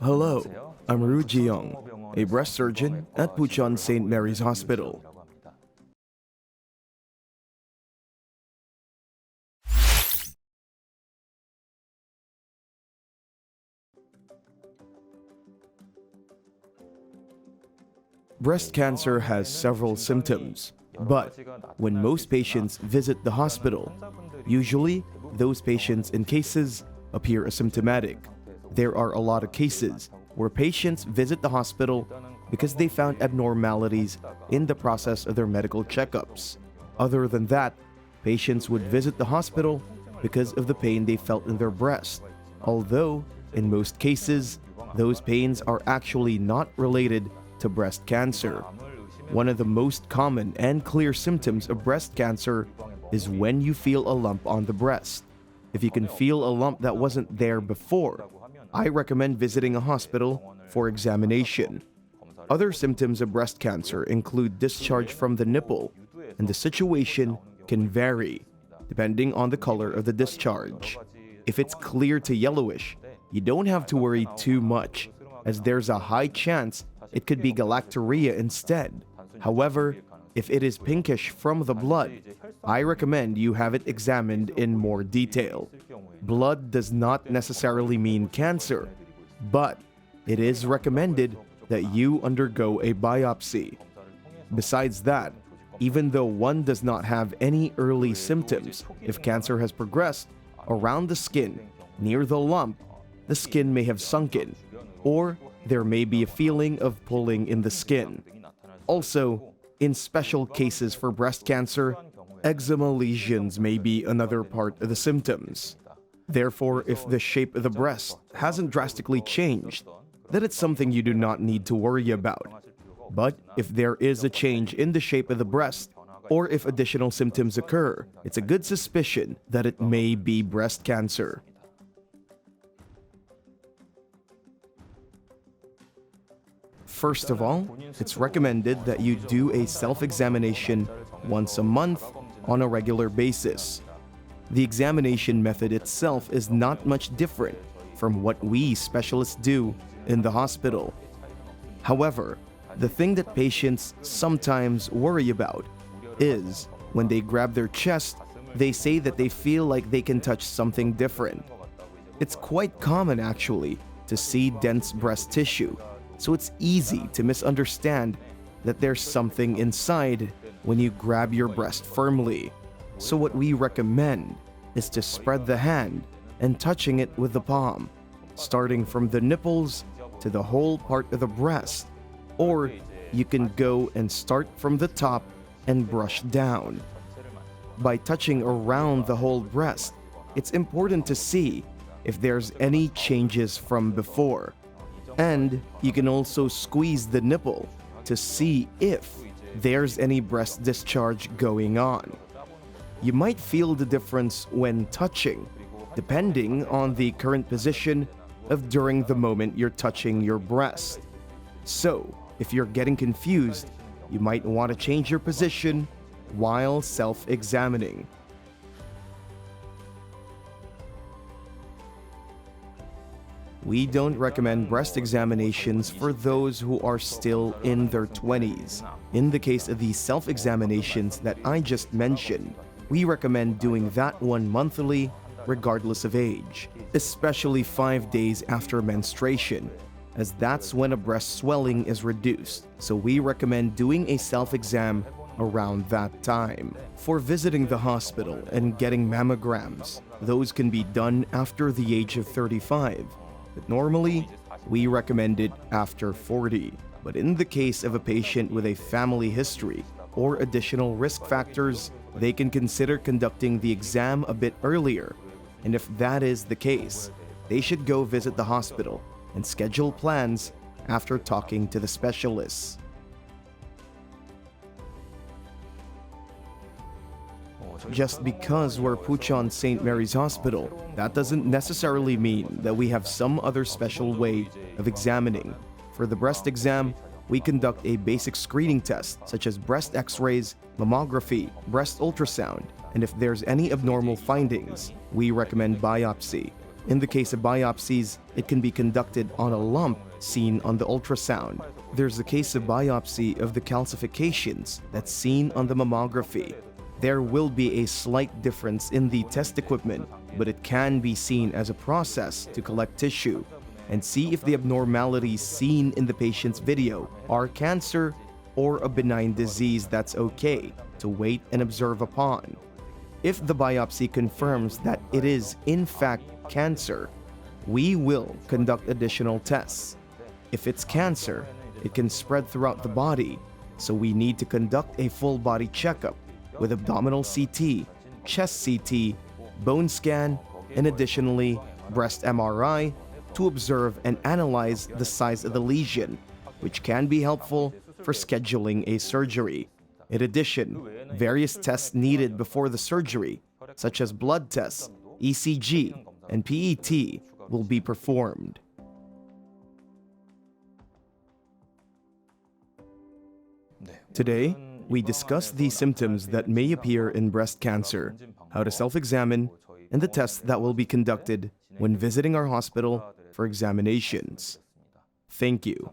Hello, I'm Bucheon, a breast surgeon at Bucheon St. Mary's Hospital. Breast cancer has several symptoms, but when most patients visit the hospital, usually those patients in cases appear asymptomatic. There are a lot of cases where patients visit the hospital because they found abnormalities in the process of their medical checkups. Other than that, patients would visit the hospital because of the pain they felt in their breast, although in most cases, those pains are actually not related to breast cancer. One of the most common and clear symptoms of breast cancer is when you feel a lump on the breast. If you can feel a lump that wasn't there before, I recommend visiting a hospital for examination. Other symptoms of breast cancer include discharge from the nipple, and the situation can vary depending on the color of the discharge. If it's clear to yellowish, you don't have to worry too much, as there's a high chance it could be galactorrhea instead. However, if it is pinkish from the blood, I recommend you have it examined in more detail. Blood does not necessarily mean cancer, but it is recommended that you undergo a biopsy. Besides that, even though one does not have any early symptoms, if cancer has progressed around the skin, near the lump, the skin may have sunken, or there may be a feeling of pulling in the skin. Also, in special cases for breast cancer, eczema lesions may be another part of the symptoms. Therefore, if the shape of the breast hasn't drastically changed, then it's something you do not need to worry about. But if there is a change in the shape of the breast, or if additional symptoms occur, it's a good suspicion that it may be breast cancer. First of all, it's recommended that you do a self-examination once a month on a regular basis. The examination method itself is not much different from what we specialists do in the hospital. However, the thing that patients sometimes worry about is when they grab their chest, they say that they feel like they can touch something different. It's quite common actually to see dense breast tissue, so it's easy to misunderstand that there's something inside when you grab your breast firmly. So what we recommend is to spread the hand and touching it with the palm, starting from the nipples to the whole part of the breast. Or you can go and start from the top and brush down. By touching around the whole breast, it's important to see if there's any changes from before. And you can also squeeze the nipple to see if there's any breast discharge going on. You might feel the difference when touching, depending on the current position of during the moment you're touching your breast. So, if you're getting confused, you might want to change your position while self-examining. We don't recommend breast examinations for those who are still in their 20s. In the case of the self-examinations that I just mentioned, we recommend doing that one monthly, regardless of age, especially 5 days after menstruation, as that's when a breast swelling is reduced. So we recommend doing a self-exam around that time. For visiting the hospital and getting mammograms, those can be done after the age of 35. But normally, we recommend it after 40. But in the case of a patient with a family history or additional risk factors, they can consider conducting the exam a bit earlier. And if that is the case, they should go visit the hospital and schedule plans after talking to the specialists. Just because we're Bucheon St. Mary's Hospital, that doesn't necessarily mean that we have some other special way of examining. For the breast exam, we conduct a basic screening test such as breast x-rays, mammography, breast ultrasound, and if there's any abnormal findings, we recommend biopsy. In the case of biopsies, it can be conducted on a lump seen on the ultrasound. There's the case of biopsy of the calcifications that's seen on the mammography. There will be a slight difference in the test equipment, but it can be seen as a process to collect tissue and see if the abnormalities seen in the patient's video are cancer or a benign disease that's okay to wait and observe upon. If the biopsy confirms that it is in fact cancer, we will conduct additional tests. If it's cancer, it can spread throughout the body, so we need to conduct a full body checkup with abdominal CT, chest CT, bone scan, and additionally breast MRI to observe and analyze the size of the lesion, which can be helpful for scheduling a surgery. In addition, various tests needed before the surgery, such as blood tests, ECG, and PET, will be performed. Today, we discuss the symptoms that may appear in breast cancer, how to self-examine, and the tests that will be conducted when visiting our hospital for examinations. Thank you.